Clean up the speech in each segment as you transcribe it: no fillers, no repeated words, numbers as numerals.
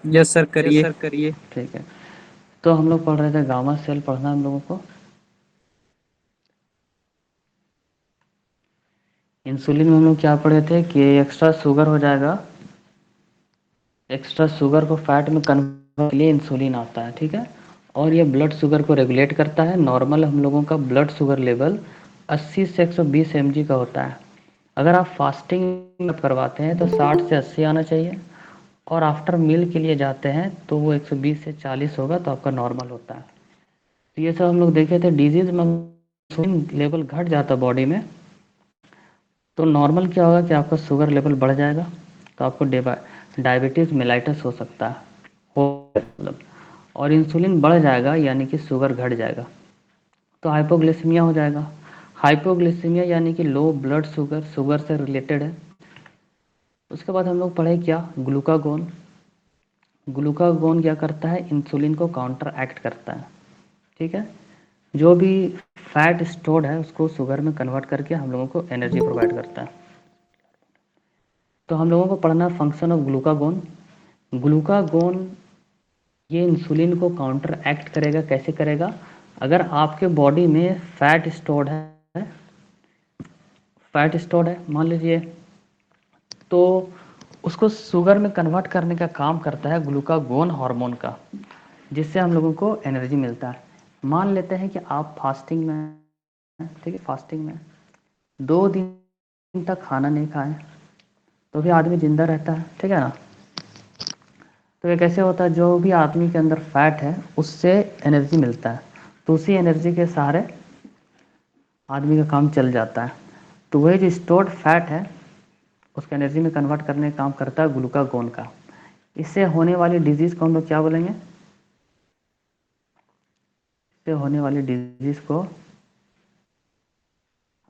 Yes sir, yes करिए। Sir, करिए। ठीक है। तो हम लोग पढ़ रहे थे गामा सेल, पढ़ना हम लोगों को। इंसुलिन में हम लोग क्या पढ़े थे कि एक्स्ट्रा शुगर हो जाएगा, एक्स्ट्रा शुगर को फैट में कन्वर्ट के लिए इंसुलिन आता है, ठीक है। और ये ब्लड शुगर को रेगुलेट करता है। नॉर्मल हम लोगों का ब्लड शुगर लेवल 80 से 120 mg का होता है। अगर आप फास्टिंग करवाते हैं तो 60 से 80 आना चाहिए, और आफ्टर मील के लिए जाते हैं तो वो 120 से 40 होगा, तो आपका नॉर्मल होता है। तो ये सब हम लोग देखे थे। डिजीज में इंसुलिन लेवल घट जाता बॉडी में, तो नॉर्मल क्या होगा कि आपका शुगर लेवल बढ़ जाएगा, तो आपको डायबिटीज़ मेलाइटस हो सकता है, हो मतलब। और इंसुलिन बढ़ जाएगा यानी कि शुगर घट जाएगा, तो हाइपोग्लिसेमिया हो जाएगा। हाइपोग्लिसेमिया यानी कि लो ब्लड शुगर, शुगर से रिलेटेड है। उसके बाद हम लोग पढ़े क्या, ग्लूकागोन। ग्लूकागोन क्या करता है, इंसुलिन को काउंटर एक्ट करता है, ठीक है। जो भी फैट स्टोर्ड है उसको शुगर में कन्वर्ट करके हम लोगों को एनर्जी प्रोवाइड करता है। तो हम लोगों को पढ़ना फंक्शन ऑफ ग्लूकागोन। ग्लूकागोन ये इंसुलिन को काउंटर एक्ट करेगा। कैसे करेगा, अगर आपके बॉडी में फैट स्टोर्ड है मान लीजिए, तो उसको शुगर में कन्वर्ट करने का काम करता है ग्लूकागोन हार्मोन का, जिससे हम लोगों को एनर्जी मिलता है। मान लेते हैं कि आप फास्टिंग में हैं, ठीक है, फास्टिंग में 2 दिन तक खाना नहीं खाएं, तो भी आदमी जिंदा रहता है, ठीक है ना। तो ये कैसे होता है, जो भी आदमी के अंदर फैट है उससे एनर्जी मिलता है, तो उसी एनर्जी के सहारे आदमी का काम चल जाता है। तो वही जो स्टोर्ड फैट है उसका एनर्जी में कन्वर्ट करने का काम करता है ग्लूकागोन का। इससे होने वाली डिजीज़ को हम लोग क्या बोलेंगे, इससे होने वाली डिजीज़ को,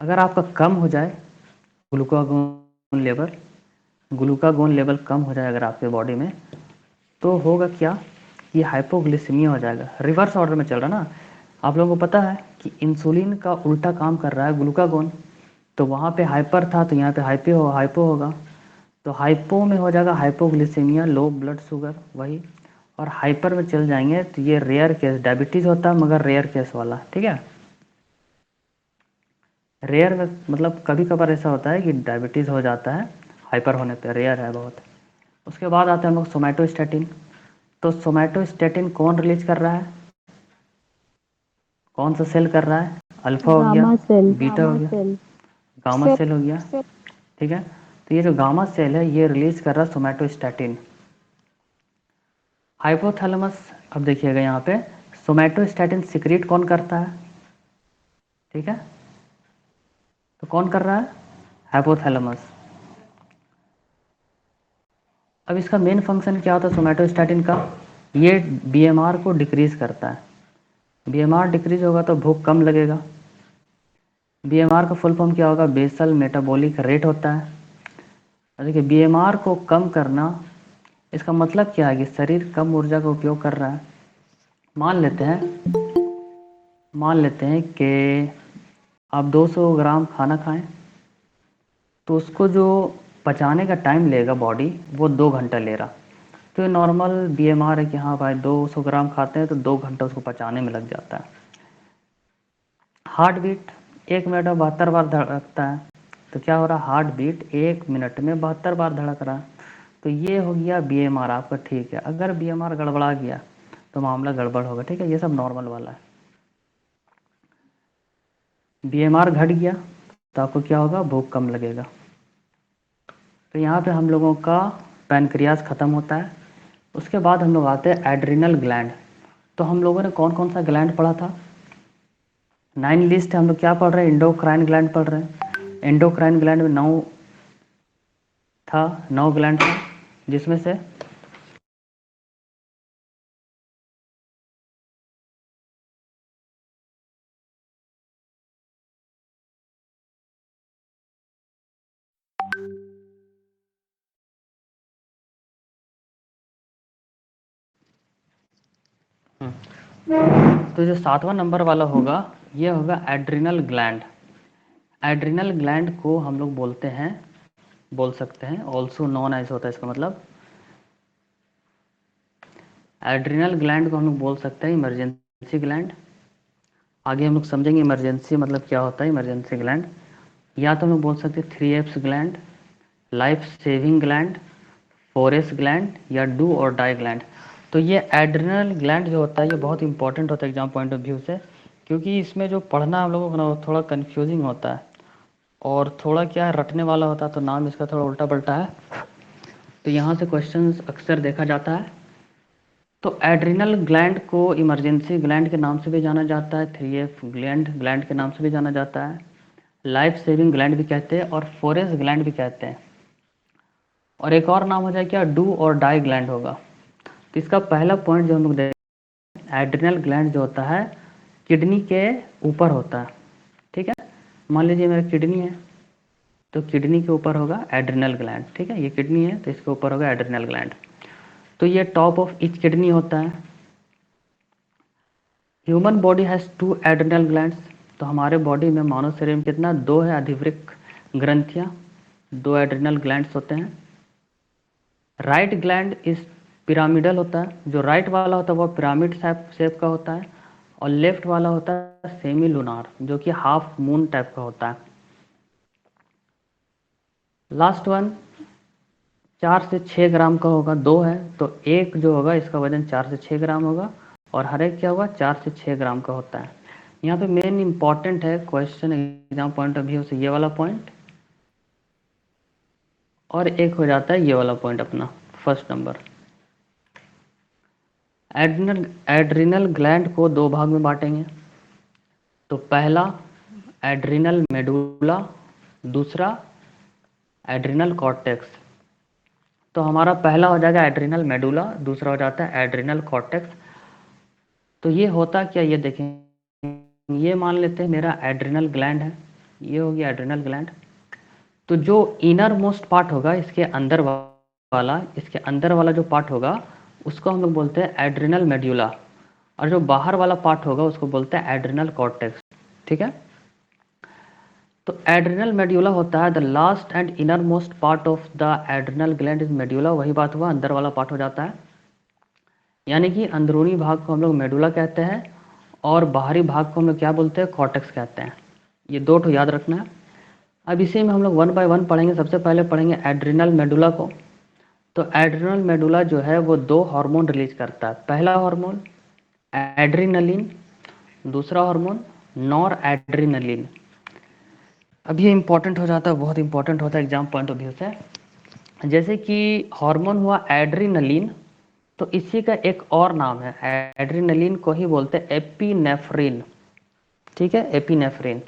अगर आपका कम हो जाए ग्लूकागोन लेवल, ग्लूकागोन लेवल कम हो जाए अगर आपके बॉडी में, तो होगा क्या, ये हाइपोग्लिसेमिया हो जाएगा। रिवर्स ऑर्डर में चल रहा ना। आप लोगों को पता है कि इंसुलिन का उल्टा काम कर रहा है ग्लूकागोन, तो वहाँ पे हाइपर था तो यहाँ पे हाइपो होगा। तो हाइपो में हो जाएगा हाइपोग्लिसेमिया, लो ब्लड शुगर वही। और हाइपर में चल जाएंगे तो ये रेयर केस, डायबिटीज़ होता है मगर रेयर केस वाला, ठीक है। रेयर में मतलब कभी कभार ऐसा होता है कि डायबिटीज़ हो जाता है हाइपर होने पे, रेयर है बहुत। उसके बाद आते हैं हम लोग सोमैटोस्टैटिन। तो सोमैटोस्टैटिन कौन रिलीज कर रहा है, कौन सा सेल कर रहा है, अल्फा हो गया, गामा सेल। बीटा हो गया, गामा सेल हो गया, ठीक है। तो ये जो गामा सेल है ये रिलीज कर रहा है सोमैटोस्टैटिन। हाइपोथैलेमस, अब देखिएगा यहाँ पे सोमैटोस्टैटिन सिक्रीट कौन करता है, ठीक है। तो कौन कर रहा है, हाइपोथैलेमस। अब इसका मेन फंक्शन क्या होता है सोमैटोस्टैटिन का, ये बीएमआर को डिक्रीज करता है। बीएमआर डिक्रीज होगा तो भूख कम लगेगा। बीएमआर का फुल फॉर्म क्या होगा, बेसल मेटाबॉलिक रेट होता है। देखिए बीएमआर को कम करना, इसका मतलब क्या है कि शरीर कम ऊर्जा का उपयोग कर रहा है। मान लेते हैं मान लेते हैं कि आप 200 ग्राम खाना खाएं, तो उसको जो पचाने का टाइम लेगा बॉडी, वो 2 घंटा ले रहा। तो ये नॉर्मल बीएमआर है कि हाँ भाई 200 ग्राम खाते हैं तो 2 घंटा उसको पचाने में लग जाता है। हार्ट बीट 1 मिनट में 72 बार धड़कता है, तो क्या हो रहा है, हार्ट बीट 1 मिनट में 72 बार धड़क रहा है। तो ये हो गया बीएमआर आपका, ठीक है। अगर बीएमआर गड़बड़ा गया तो मामला गड़बड़ होगा, ठीक है। ये सब नॉर्मल वाला है। बीएमआर घट गया तो आपको क्या होगा, भूख कम लगेगा। तो यहाँ पे हम लोगों का पैनक्रियाज ख़त्म होता है। उसके बाद हम लोग आते हैं एड्रिनल ग्लैंड। तो हम लोगों ने कौन कौन सा ग्लैंड पढ़ा था, 9 लिस्ट हम लोग क्या पढ़ रहे हैं, एंडोक्राइन ग्लैंड पढ़ रहे हैं। एंडोक्राइन ग्लैंड में 9 ग्लैंड था, जिसमें से तो जो 7वां नंबर वाला होगा ये होगा एड्रिनल ग्लैंड। एड्रिनल ग्लैंड को हम लोग बोल सकते हैं ऑल्सो नॉन एज, होता है इसका मतलब एड्रिनल ग्लैंड को हम लोग बोल सकते हैं इमरजेंसी ग्लैंड। आगे हम लोग समझेंगे इमरजेंसी मतलब क्या होता है इमरजेंसी ग्लैंड। या तो हम लोग बोल सकते हैं 3 एप्स gland, life saving gland, force gland या डू और डाई ग्लैंड। तो ये एड्रिनल ग्लैंड जो होता है ये बहुत इंपॉर्टेंट होता है एग्जाम पॉइंट ऑफ व्यू से, क्योंकि इसमें जो पढ़ना हम लोगों को ना थोड़ा कन्फ्यूजिंग होता है और थोड़ा क्या है रटने वाला होता है, तो नाम इसका थोड़ा उल्टा पलटा है, तो यहाँ से क्वेश्चंस अक्सर देखा जाता है। तो एड्रिनल ग्लैंड को इमरजेंसी ग्लैंड के नाम से भी जाना जाता है, 3F ग्लैंड ग्लैंड के नाम से भी जाना जाता है, लाइफ सेविंग ग्लैंड भी कहते हैं और फोरेस ग्लैंड भी कहते हैं। और एक और नाम हो जाए क्या, डू और डाई ग्लैंड होगा। तो इसका पहला पॉइंट जो हम लोग देखें, एड्रिनल ग्लैंड जो होता है किडनी के ऊपर होता है, ठीक है। मान लीजिए मेरा किडनी है, तो किडनी के ऊपर होगा एड्रिनल ग्लैंड, ठीक है। ये किडनी है तो इसके ऊपर होगा एड्रिनल ग्लैंड। तो ये टॉप ऑफ ईच किडनी होता है। Human body has 2 adrenal glands. तो हमारे बॉडी में मानव शरीर में कितना, 2 है अधिवृक्क ग्रंथियाँ, 2 एड्रिनल ग्लैंड्स होते हैं। राइट ग्लैंड इस पिरामिडल होता है, जो राइट वाला होता है वो पिरामिड शेप का होता है, और लेफ्ट वाला होता है सेमी लूनार, जो कि हाफ मून टाइप का होता है। लास्ट वन 4 से 6 ग्राम का होगा, 2 है तो एक जो होगा इसका वजन 4 से 6 ग्राम होगा, और हर एक क्या होगा 4 से 6 ग्राम का होता है। यहाँ पे मेन इंपॉर्टेंट है question exam point of view से ये वाला पॉइंट, और एक हो जाता है ये वाला पॉइंट अपना फर्स्ट नंबर। एड्रिनल ग्लैंड को 2 भाग में बांटेंगे। तो पहला एड्रिनल मेडुला, दूसरा एड्रिनल कॉर्टेक्स। तो हमारा पहला हो जाएगा एड्रिनल मेडुला, दूसरा हो जाता है एड्रिनल कॉर्टेक्स। तो ये होता क्या, ये देखें, ये मान लेते हैं मेरा एड्रिनल ग्लैंड है, ये हो गया एड्रिनल ग्लैंड। तो जो इनर मोस्ट पार्ट होगा इसके अंदर वाला जो पार्ट होगा उसको हम लोग बोलते हैं एड्रिनल मेड्यूला, और जो बाहर वाला पार्ट होगा उसको बोलते हैं एड्रिनल कॉर्टेक्स, ठीक है। तो एड्रिनल मेड्यूला होता है the last and inner most part of the adrenal gland is medulla, वही बात हुआ अंदर वाला पार्ट हो जाता है। यानी कि अंदरूनी भाग को हम लोग मेडुला कहते हैं और बाहरी भाग को हम लोग क्या बोलते हैं, कॉर्टेक्स कहते हैं। ये 2 ठो याद रखना है। अब इसी में हम लोग 1 बाय 1 पढ़ेंगे। सबसे पहले पढ़ेंगे एड्रिनल मेडुला को। तो एड्रिनल मेडुला जो है वो 2 हार्मोन रिलीज करता है। पहला हार्मोन एड्रीनलिन, दूसरा हार्मोन नॉर एड्रीनलिन। अब ये इंपॉर्टेंट हो जाता है, बहुत इंपॉर्टेंट होता है एग्जाम पॉइंट ऑफ व्यू से। जैसे कि हार्मोन हुआ एड्रीनलिन, तो इसी का एक और नाम है, एड्रीनलिन को ही बोलते हैं एपिनेफ्रिन, ठीक है, एपिनेफ्रिन।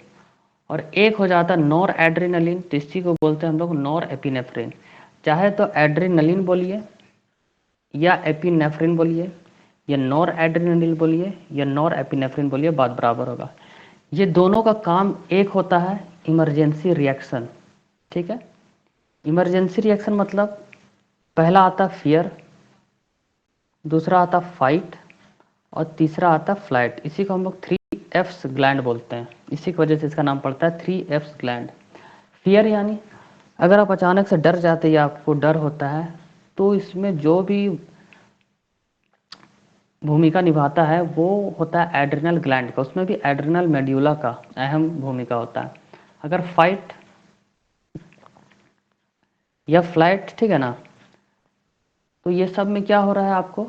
और एक हो जाता है नॉर एड्रीनलिन, तो इसी को बोलते हैं हम लोग नॉर एपिनेफ्रिन। चाहे तो एड्रीनलिन बोलिए या एपिनेफ्रिन बोलिए या नॉर एड्रीनलिन बोलिए या नॉर एपिनेफ्रिन बोलिए, बात बराबर होगा। ये दोनों का काम एक होता है, इमरजेंसी रिएक्शन, ठीक है। इमरजेंसी रिएक्शन मतलब पहला आता फियर, दूसरा आता फाइट और तीसरा आता फ्लाइट। इसी को हम लोग 3Fs ग्लैंड बोलते हैं, इसी की वजह से इसका नाम पड़ता है 3Fs ग्लैंड। फियर यानी अगर आप अचानक से डर जाते या आपको डर होता है, तो इसमें जो भी भूमिका निभाता है वो होता है एड्रिनल ग्लैंड का, उसमें भी एड्रिनल मेड्यूला का अहम भूमिका होता है। अगर फाइट या फ्लाइट, ठीक है ना, तो ये सब में क्या हो रहा है, आपको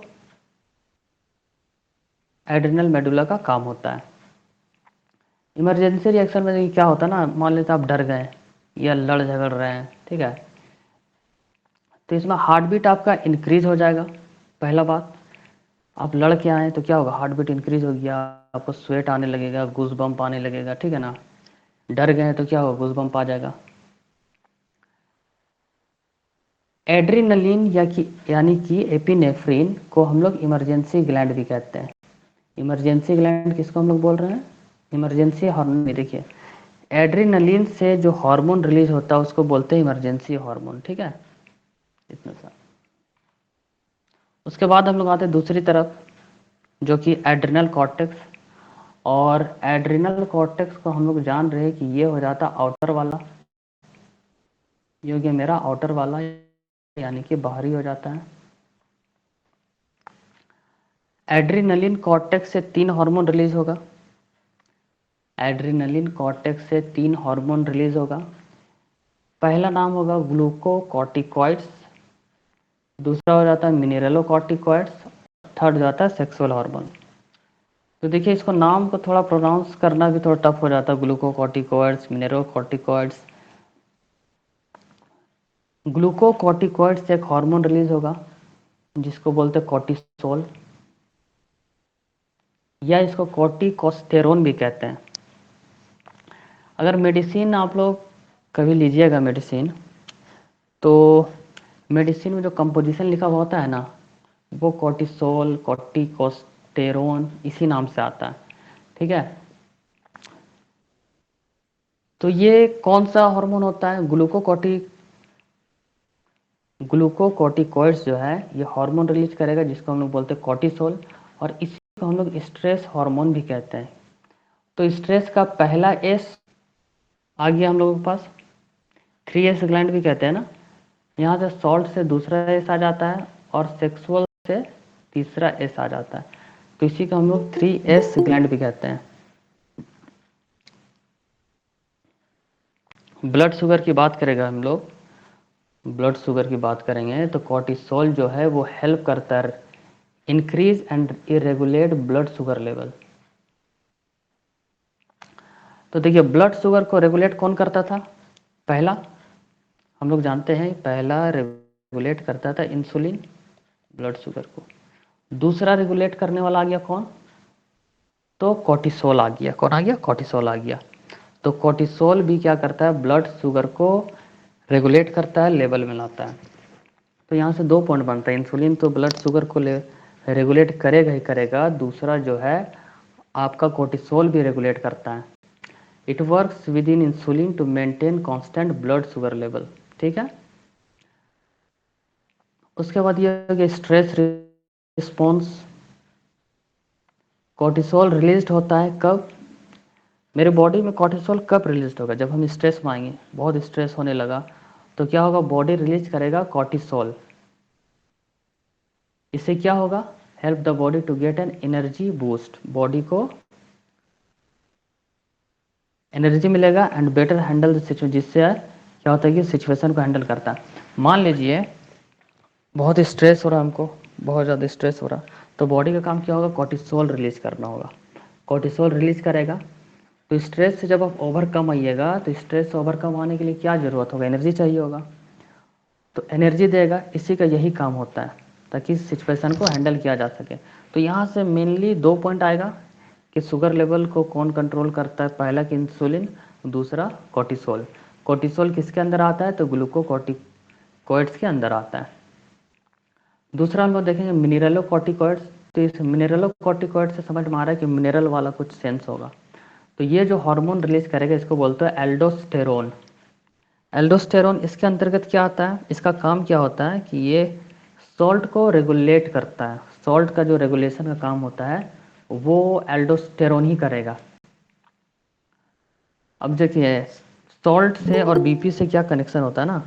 एड्रिनल मेडुला का काम होता है। इमरजेंसी रिएक्शन में क्या होता है ना, मान लेते आप डर गए या लड़ झगड़ रहे हैं, ठीक है, तो इसमें हार्ट बीट आपका इंक्रीज हो जाएगा। पहला बात, आप लड़ के आए तो क्या होगा, हार्ट बीट इंक्रीज हो गया, आपको स्वेट आने लगेगा, गूज बम्प आने लगेगा, ठीक है ना। डर गए तो क्या होगा, गूज बम्प आ जाएगा। एड्रीनलिन यानी कि एपिनेफ्रिन को हम लोग इमरजेंसी ग्लैंड भी कहते हैं। इमरजेंसी ग्लैंड किसको हम लोग बोल रहे हैं, इमरजेंसी हार्मोन। देखिए एड्रीनलिन से जो हार्मोन रिलीज होता है उसको बोलते हैं इमरजेंसी हार्मोन, ठीक है, इतना सा। उसके बाद हम लोग आते हैं दूसरी तरफ, जो कि एड्रिनल कॉर्टेक्स। और एड्रिनल कॉर्टेक्स को हम लोग जान रहे हैं कि ये हो जाता आउटर वाला, ये हो गया मेरा आउटर वाला, यानी कि बाहरी हो जाता है। एड्रीनलिन कॉर्टेक्स से 3 हार्मोन रिलीज होगा। एड्रीनलिन कॉर्टेक्स से 3 हार्मोन रिलीज होगा। पहला नाम होगा ग्लूकोकॉर्टिकॉइड्स, दूसरा हो जाता है मिनरलोकॉर्टिकॉइड्स, थर्ड हो जाता है सेक्सुअल हार्मोन। तो देखिए इसको नाम को थोड़ा प्रोनाउंस करना भी थोड़ा टफ हो जाता है, ग्लूकोकॉर्टिकॉइड्स, मिनरलोकॉर्टिकॉइड्स। ग्लूकोकॉर्टिकॉइड से एक हार्मोन रिलीज होगा जिसको बोलते हैं कॉर्टिसोल, या इसको कॉर्टिकोस्टेरोन भी कहते हैं। अगर मेडिसिन आप लोग कभी लीजिएगा मेडिसिन, तो मेडिसिन में जो कंपोजिशन लिखा हुआ होता है ना, वो कॉर्टिसोल, कॉर्टिकोस्टेरोन इसी नाम से आता है, ठीक है। तो ये कौन सा हार्मोन होता है? ग्लूकोकॉर्टिकॉइड्स जो है ये हार्मोन रिलीज करेगा जिसको हम लोग बोलते हैं कॉर्टिसोल, और इसी को हम लोग स्ट्रेस हार्मोन भी कहते हैं। तो स्ट्रेस का पहला एस आ गया हम लोगों के पास, 3S ग्लैंड भी कहते हैं ना। यहाँ से सॉल्ट से दूसरा एस आ जाता है और सेक्सुअल से तीसरा एस आ जाता है, तो इसी को हम लोग 3S ग्लैंड भी कहते हैं। ब्लड शुगर की बात करेगा हम लोग, ब्लड शुगर की बात करेंगे तो कॉर्टिसोल जो है वो हेल्प करता है increase and regulate blood sugar level. तो देखिए ब्लड शुगर को रेगुलेट कौन करता था? पहला हम लोग जानते हैं, पहला रेगुलेट करता था इंसुलिन ब्लड शुगर को। दूसरा रेगुलेट करने वाला आ गया कौन? तो कॉर्टिसोल आ गया। कौन आ गया? कॉर्टिसोल आ गया। तो कॉर्टिसोल भी क्या करता है? ब्लड शुगर को रेगुलेट करता है, लेवल में लाता है। तो यहाँ से 2 पॉइंट बनता है, इंसुलिन तो ब्लड शुगर को रेगुलेट करेगा ही करेगा, दूसरा जो है आपका कॉर्टिसोल भी रेगुलेट करता है। It works with in insulin to maintain constant blood sugar level, ठीक है। उसके बाद ये हो गया स्ट्रेस रिस्पॉन्स। कॉर्टिसोल रिलीज होता है कब? मेरे बॉडी में कॉर्टिसोल कब रिलीज होगा? जब हम स्ट्रेस में आएंगे, बहुत स्ट्रेस होने लगा तो क्या होगा? बॉडी रिलीज करेगा कॉर्टिसोल। इससे क्या होगा? Help the body to get an energy boost, body को एनर्जी मिलेगा and better handle the situation, जिससे क्या होता है कि सिचुएशन को हैंडल करता है। मान लीजिए बहुत स्ट्रेस हो रहा है हमको, बहुत ज़्यादा स्ट्रेस हो रहा, तो बॉडी का काम क्या होगा? कॉर्टिसोल रिलीज करना होगा। कॉर्टिसोल रिलीज करेगा, तो स्ट्रेस से जब आप ओवरकम आइएगा, तो स्ट्रेस से ओवरकम आने के लिए क्या ज़रूरत होगा? एनर्जी चाहिए होगा, तो एनर्जी देगा। इसी का यही काम होता है ताकि सिचुएशन को हैंडल किया जा सके। तो यहाँ से मेनली 2 पॉइंट आएगा कि शुगर लेवल को कौन कंट्रोल करता है? पहला कि इंसुलिन, दूसरा कॉर्टिसोल। कॉर्टिसोल किसके अंदर आता है? तो ग्लूकोकॉर्टिकॉइड्स के अंदर आता है। दूसरा हम लोग देखेंगे मिनरलोकॉर्टिकॉइड्स। तो इस मिनरलोकॉर्टिकॉइड से समझ में आ रहा है कि मिनरल वाला कुछ सेंस होगा। तो ये जो हार्मोन रिलीज करेगा इसको बोलते हैं एल्डोस्टेरोन। एल्डोस्टेरोन इसके अंतर्गत क्या आता है? इसका काम क्या होता है कि ये सॉल्ट को रेगुलेट करता है। सॉल्ट का जो रेगुलेशन का काम होता है वो एल्डोस्टेरोन ही करेगा। अब देखिए सॉल्ट से और बीपी से क्या कनेक्शन होता है ना,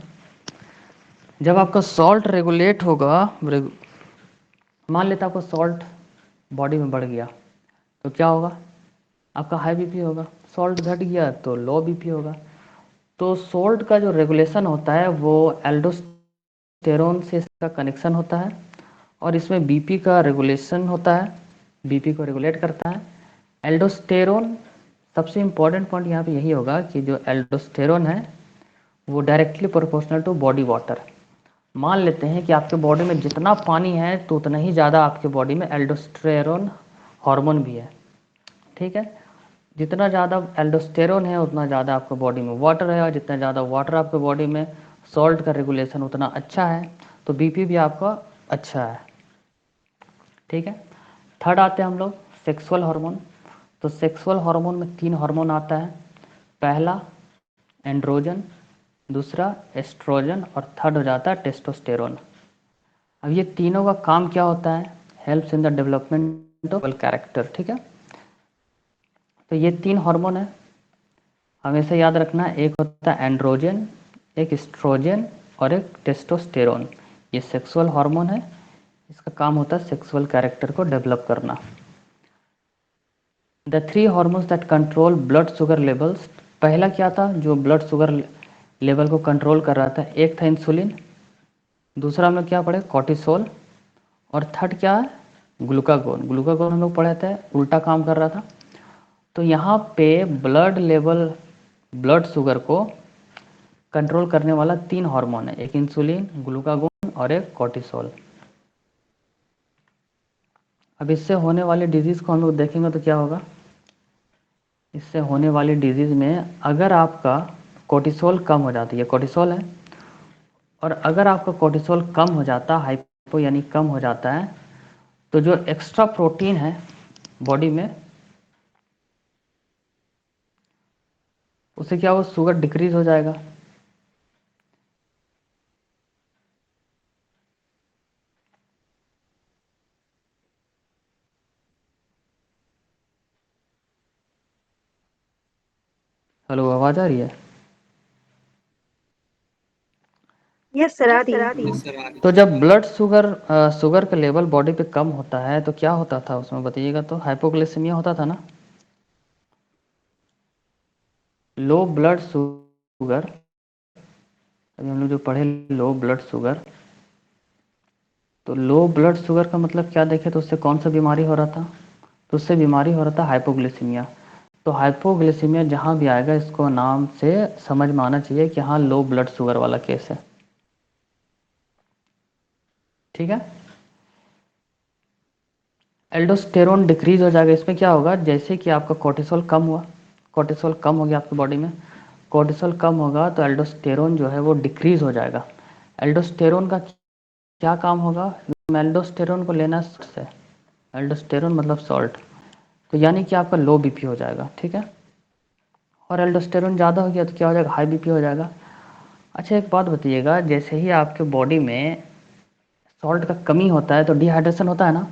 जब आपका सॉल्ट रेगुलेट होगा, मान लेता आपका सॉल्ट बॉडी में बढ़ गया तो क्या होगा? आपका हाई बीपी होगा। सॉल्ट घट गया तो लो बीपी होगा। तो सॉल्ट का जो रेगुलेशन होता है वो एल्डोस्टेरोन से इसका कनेक्शन होता है, और इसमें बीपी का रेगुलेशन होता है, बीपी को रेगुलेट करता है एल्डोस्टेरोन। सबसे इम्पॉर्टेंट पॉइंट यहाँ पे यही होगा कि जो एल्डोस्टेरोन है वो directly proportional to body water. मान लेते हैं कि आपके बॉडी में जितना पानी है तो उतना ही ज़्यादा आपके बॉडी में एल्डोस्टेरोन हार्मोन भी है, ठीक है। जितना ज़्यादा एल्डोस्टेरोन है उतना ज़्यादा आपके बॉडी में वाटर है, और जितना ज़्यादा वाटर आपके बॉडी में, सॉल्ट का रेगुलेशन उतना अच्छा है, तो बीपी भी आपका अच्छा है, ठीक है। थर्ड आते हैं हम लोग सेक्सुअल हार्मोन। तो सेक्सुअल हार्मोन में 3 हार्मोन आता है। पहला एंड्रोजन, दूसरा एस्ट्रोजन, और थर्ड हो जाता है टेस्टोस्टेरोन। अब ये तीनों का काम क्या होता है? Helps in the development of character, ठीक है। तो ये 3 हार्मोन है, हमेशा याद रखना। एक होता है एंड्रोजन, एक एस्ट्रोजन और एक टेस्टोस्टेरोन। ये सेक्सुअल हार्मोन है, इसका काम होता है सेक्सुअल कैरेक्टर को डेवलप करना। The 3 hormones that control blood sugar levels, पहला क्या था जो ब्लड शुगर लेवल को कंट्रोल कर रहा था? एक था इंसुलिन, दूसरा हम लोग क्या पढ़े? कॉर्टिसोल, और थर्ड क्या है? ग्लूकागोन। ग्लूकागोन हम लोग पढ़े थे, उल्टा काम कर रहा था। तो यहाँ पे ब्लड लेवल, ब्लड शुगर को कंट्रोल करने वाला 3 हार्मोन है, एक इंसुलिन, ग्लूकागोन और एक कॉर्टिसोल। अब इससे होने वाले डिजीज़ को हम लोग देखेंगे तो क्या होगा? इससे होने वाली डिजीज़ में अगर आपका कोर्टिसोल कम हो जाती है, कोर्टिसोल है, और अगर आपका कोर्टिसोल कम हो जाता है, हाइपो यानी कम हो जाता है, तो जो एक्स्ट्रा प्रोटीन है बॉडी में, उससे क्या हो? शुगर डिक्रीज हो जाएगा। हेलो, आवाज़ आ रही है? यस सर, आ रही है। तो जब ब्लड शुगर शुगर का लेवल बॉडी पे कम होता है तो क्या होता था उसमें बताइएगा? तो हाइपोग्लिसेमिया होता था ना, लो ब्लड शुगर। अभी हम लोग जो पढ़े लो ब्लड शुगर, तो लो ब्लड शुगर का मतलब क्या देखे तो उससे कौन सा बीमारी हो रहा था? तो उससे बीमारी हो रहा था हाइपोग्लिसेमिया। तो हाइपोग्लिसेमिया जहाँ भी आएगा इसको नाम से समझ में आना चाहिए कि हाँ लो ब्लड शुगर वाला केस है। ठीक है। एल्डोस्टेरोन डिक्रीज हो जाएगा। इसमें क्या होगा? जैसे कि आपका कोर्टिसोल कम हुआ, कोर्टिसोल कम हो गया आपकी बॉडी में, कोर्टिसोल कम होगा तो एल्डोस्टेरोन जो है वो डिक्रीज हो जाएगा। एल्डोस्टेरोन का क्या काम होगा? एल्डोस्टेरोन को लेना से, एल्डोस्टेरोन मतलब सॉल्ट, तो यानी कि आपका लो बीपी हो जाएगा। ठीक है। और एल्डोस्टेरोन ज़्यादा हो गया तो क्या हो जाएगा? हाई बीपी हो जाएगा। अच्छा एक बात बताइएगा, जैसे ही आपके बॉडी में सॉल्ट का कमी होता है तो डिहाइड्रेशन होता है ना,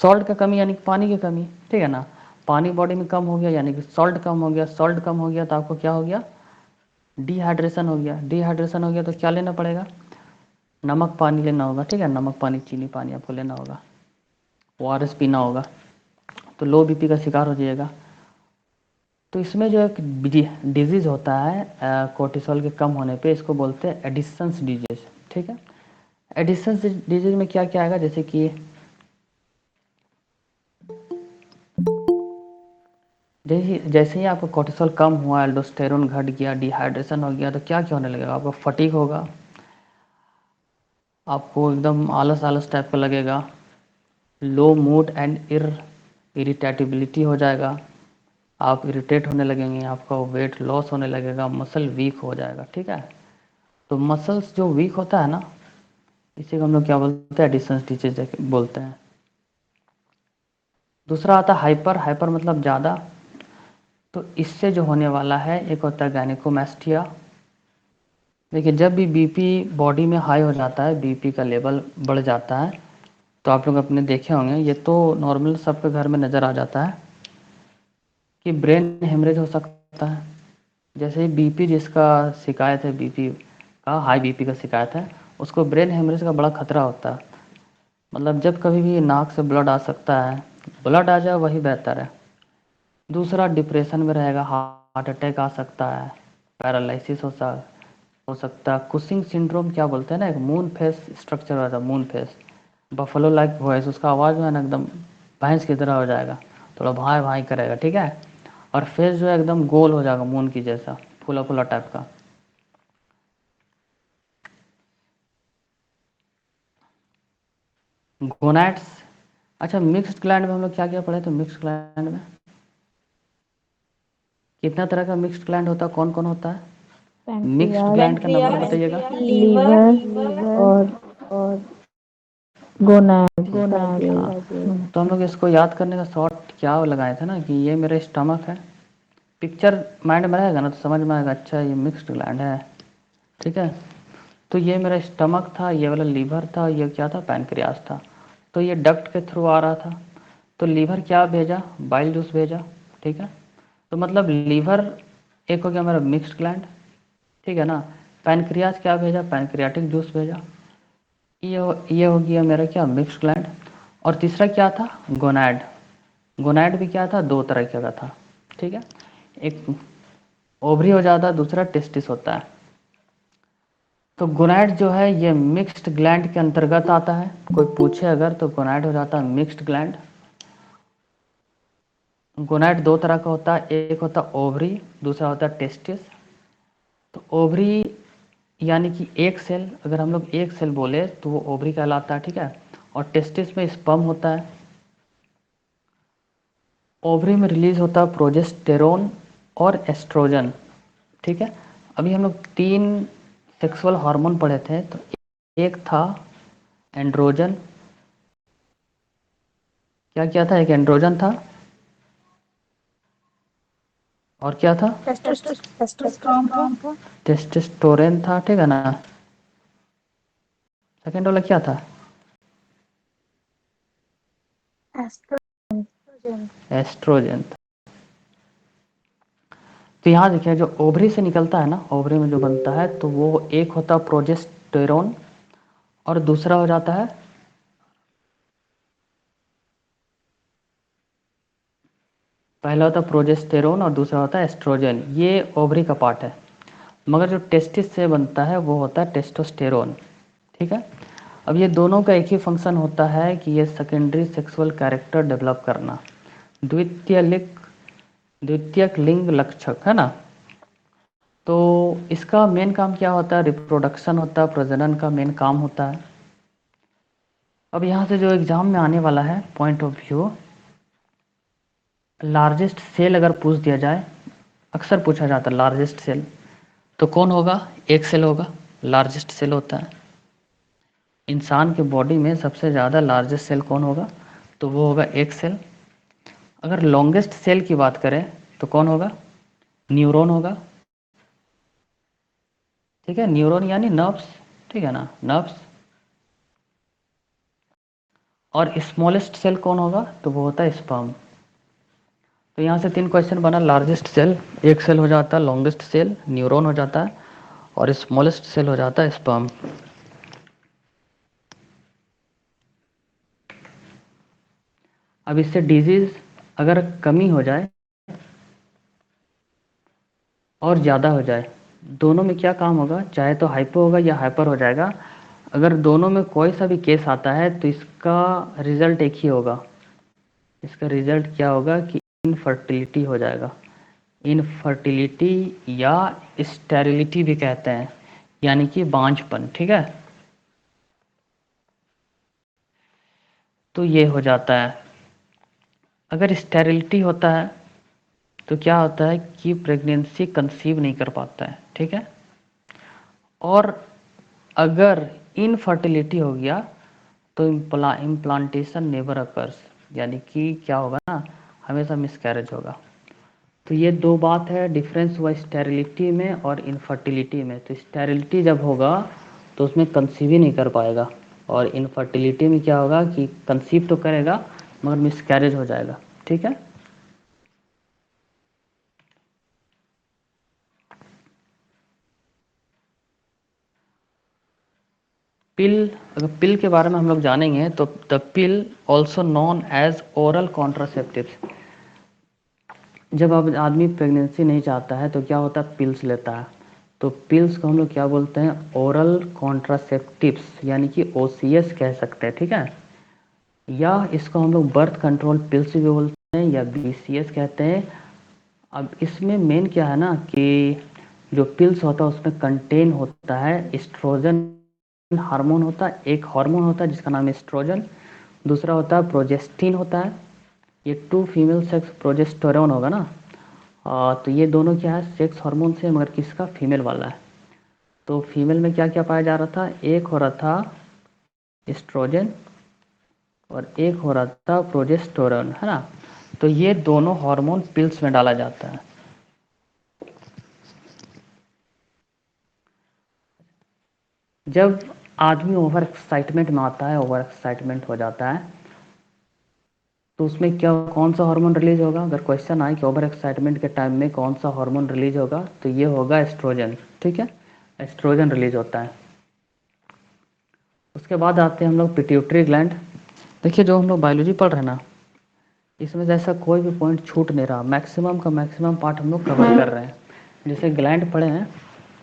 सॉल्ट का कमी यानी कि पानी की कमी, ठीक है ना, पानी बॉडी में कम हो गया यानी कि सॉल्ट कम हो गया, सॉल्ट कम हो गया तो आपको क्या हो गया? डिहाइड्रेशन हो गया। डिहाइड्रेशन हो गया तो क्या लेना पड़ेगा? नमक पानी लेना होगा। ठीक है, नमक पानी, चीनी पानी आपको लेना होगा, ओआरएस पीना होगा, तो लो बीपी का शिकार हो जाइएगा। तो इसमें जो एक डिजीज़ होता है कोर्टिसोल के कम होने पे, इसको बोलते हैं एडिशंस डिजीज। ठीक है। एडिशंस डिजीज में क्या क्या आएगा? जैसे कि जैसे ही आपका कोर्टिसोल कम हुआ, एल्डोस्टेरोन घट गया, डिहाइड्रेशन हो गया, तो क्या क्या होने लगेगा? आपको फटीग होगा, आपको एकदम आलस आलस टाइप का लगेगा, लो मूड एंड इरिटेटिबिलिटी हो जाएगा, आप इरिटेट होने लगेंगे, आपका वेट लॉस होने लगेगा, मसल वीक हो जाएगा। ठीक है। तो मसल्स जो वीक होता है ना, इसी को हम लोग क्या बोलते हैं? एडिशंस डिजीज बोलते हैं। दूसरा आता है हाइपर। हाइपर मतलब ज़्यादा। तो इससे जो होने वाला है, एक होता है गायनेकोमास्टिया। देखिए जब भी बीपी बॉडी में हाई हो जाता है, बीपी का लेवल बढ़ जाता है, तो आप लोग अपने देखे होंगे, ये तो नॉर्मल सबके घर में नज़र आ जाता है कि ब्रेन हेमरेज हो सकता है। जैसे ही बीपी जिसका शिकायत है, बीपी का, हाई बीपी का शिकायत है, उसको ब्रेन हेमरेज का बड़ा खतरा होता है। मतलब जब कभी भी नाक से ब्लड आ सकता है, ब्लड आ जाए वही बेहतर है। दूसरा डिप्रेशन में रहेगा, हार्ट अटैक आ सकता है, पैरालिसिस हो सकता है, कुशिंग सिंड्रोम क्या बोलते हैं ना, एक मून फेस स्ट्रक्चर होता है, moon face, buffalo like voice, उसका आवाज़ जो है ना एकदम भैंस की तरह हो जाएगा, थोड़ा भाई भाई करेगा। ठीक है। और फेस जो है एकदम गोल हो जाएगा, मून की जैसा, फूला फूला टाइप का। गोनैड्स। अच्छा मिक्स्ड ग्लैंड में हम लोग क्या क्या पढ़े? तो मिक्स्ड ग्लैंड में कितना तरह का मिक्स्ड ग्लैंड होता है, कौन कौन होता है? मिक्स्ड पैंक्रियाज, ग्लैंड का नंबर बताइएगा। लीवर और गोनाड करके। हाँ, तो हम लोग इसको याद करने का शॉर्ट क्या लगाए थे ना, कि ये मेरा स्टमक है, पिक्चर माइंड में रहेगा ना तो समझ में आएगा, अच्छा ये मिक्स्ड ग्लैंड है। ठीक है। तो ये मेरा स्टमक था, ये वाला लीवर था, ये क्या था? पैनक्रियाज था। तो ये डक्ट के थ्रू आ रहा था, तो लीवर क्या भेजा? बाइल जूस भेजा। ठीक है। तो मतलब लीवर एक हो गया मेरा मिक्स्ड ग्लैंड, ठीक है ना। पैनक्रियाज क्या भेजा? पैनक्रियाटिक जूस भेजा। ये हो गया मेरा क्या, मिक्स्ड ग्लैंड। और तीसरा क्या था, गोनैड। गोनैड भी क्या था, दो तरह का था, ठीक है। एक ओवरी हो जाता है, दूसरा टेस्टिस होता है। तो गोनैड जो है ये मिक्स्ड ग्लैंड के अंतर्गत आता है। कोई पूछे अगर तो गोनैड हो जाता है मिक्स्ड ग्लैंड। गोनैड दो तरह का होता है, एक होता है ओवरी, दूसरा होता है टेस्टिस। तो ओवरी यानी कि एक सेल, अगर हम लोग एक सेल बोले तो वो ओवरी कहलाता है, ठीक है। और टेस्टिस में स्पर्म होता है। ओवरी में रिलीज होता है प्रोजेस्टेरोन और एस्ट्रोजन, ठीक है। अभी हम लोग तीन सेक्सुअल हार्मोन पढ़े थे, तो एक था एंड्रोजन। क्या क्या था, एक एंड्रोजन था और क्या था, टेस्टोस्टेरोन था। टेस्टोस्टेरोन था, ठीक है ना। सेकेंड वाला क्या था, एस्ट्रोजन। एस्ट्रोजन था। तो यहाँ देखिए जो ओवरी से निकलता है ना, ओवरी में जो बनता है तो वो एक होता है प्रोजेस्टेरोन और दूसरा हो जाता है, पहला होता है प्रोजेस्टेरोन और दूसरा होता है एस्ट्रोजन। ये ओवरी का पार्ट है। मगर जो टेस्टिस से बनता है वो होता है टेस्टोस्टेरोन, ठीक है। अब ये दोनों का एक ही फंक्शन होता है कि ये सेकेंडरी सेक्सुअल कैरेक्टर डेवलप करना, द्वितीय लिंग, द्वितीयक लिंग लक्षक, है ना। तो इसका मेन काम क्या होता है, रिप्रोडक्शन होता है, प्रजनन का मेन काम होता है। अब यहाँ से जो एग्जाम में आने वाला है point of view, largest cell अगर पूछ दिया जाए, अक्सर पूछा जाता है लार्जेस्ट सेल, तो कौन होगा, एक सेल होगा, लार्जेस्ट सेल होता है। इंसान के बॉडी में सबसे ज़्यादा लार्जेस्ट सेल कौन होगा, तो वो होगा एक सेल। अगर लॉन्गेस्ट सेल की बात करें तो कौन होगा, न्यूरॉन होगा, ठीक है। न्यूरॉन यानी नर्व्स, ठीक है ना, नर्व्स। और स्मॉलेस्ट सेल कौन होगा, तो वो होता है स्पर्म। तो यहाँ से तीन क्वेश्चन बना, लार्जेस्ट सेल एक सेल हो जाता है, लॉन्गेस्ट सेल न्यूरॉन हो जाता है, और स्मॉलेस्ट सेल हो जाता है स्पर्म। अब इससे डिजीज अगर कमी हो जाए और ज़्यादा हो जाए, दोनों में क्या काम होगा, चाहे तो हाइपो होगा या हाइपर हो जाएगा। अगर दोनों में कोई सा भी केस आता है तो इसका रिजल्ट एक ही होगा। इसका रिजल्ट क्या होगा कि इनफर्टिलिटी हो जाएगा। इनफर्टिलिटी या स्टेरिलिटी भी कहते हैं, यानी कि बांझपन, ठीक है। तो ये हो जाता है। अगर स्टेरिलिटी होता है तो क्या होता है कि प्रेगनेंसी कंसीव नहीं कर पाता है, ठीक है। और अगर इनफर्टिलिटी हो गया तो इम्प्लांटेशन नेवर अकर्स, यानी कि क्या होगा ना, हमेशा मिसकैरेज होगा। तो ये दो बात है, डिफरेंस हुआ स्टेरिलिटी में और इनफर्टिलिटी में। तो स्टेरिलिटी जब होगा तो उसमें कंसीव ही नहीं कर पाएगा, और इनफर्टिलिटी में क्या होगा कि कंसीव तो करेगा मगर मिसकैरेज हो जाएगा, ठीक है। पिल, अगर पिल के बारे में हम लोग जानेंगे तो the pill also known as oral contraceptive. जब अब आदमी प्रेगनेंसी नहीं चाहता है तो क्या होता है, पिल्स लेता है। तो पिल्स को हम लोग क्या बोलते हैं, ओरल कॉन्ट्रासेप्टिव्स, यानी कि ओसीएस कह सकते हैं, ठीक है। या इसको हम लोग बर्थ कंट्रोल पिल्स भी बोलते हैं या बीसीएस कहते हैं। अब इसमें मेन क्या है ना कि जो पिल्स होता है उसमें कंटेन होता है एस्ट्रोजन हार्मोन होता है। एक हार्मोन होता है जिसका नाम है एस्ट्रोजन, दूसरा होता है प्रोजेस्टिन होता है। ये टू फीमेल सेक्स प्रोजेस्टेरोन होगा ना। तो ये दोनों क्या है, सेक्स हार्मोन से, मगर किसका, फीमेल वाला है। तो फीमेल में क्या क्या पाया जा रहा था, एक हो रहा था एस्ट्रोजन और एक हो रहा था प्रोजेस्टेरोन, है ना। तो ये दोनों हार्मोन पिल्स में डाला जाता है। जब आदमी ओवर एक्साइटमेंट में आता है, ओवर एक्साइटमेंट हो जाता है, तो उसमें क्या, कौन सा हार्मोन रिलीज होगा, अगर क्वेश्चन आए कि ओवर एक्साइटमेंट के टाइम में कौन सा हार्मोन रिलीज होगा, तो ये होगा एस्ट्रोजन, ठीक है। एस्ट्रोजन रिलीज होता है। उसके बाद आते हैं हम लोग पिट्यूटरी ग्लैंड। देखिए जो हम लोग बायोलॉजी पढ़ रहे हैं ना, इसमें से ऐसा कोई भी पॉइंट छूट नहीं रहा, मैक्सिमम का मैक्सिमम पार्ट हम लोग कवर कर रहे हैं। जैसे ग्लैंड पढ़े हैं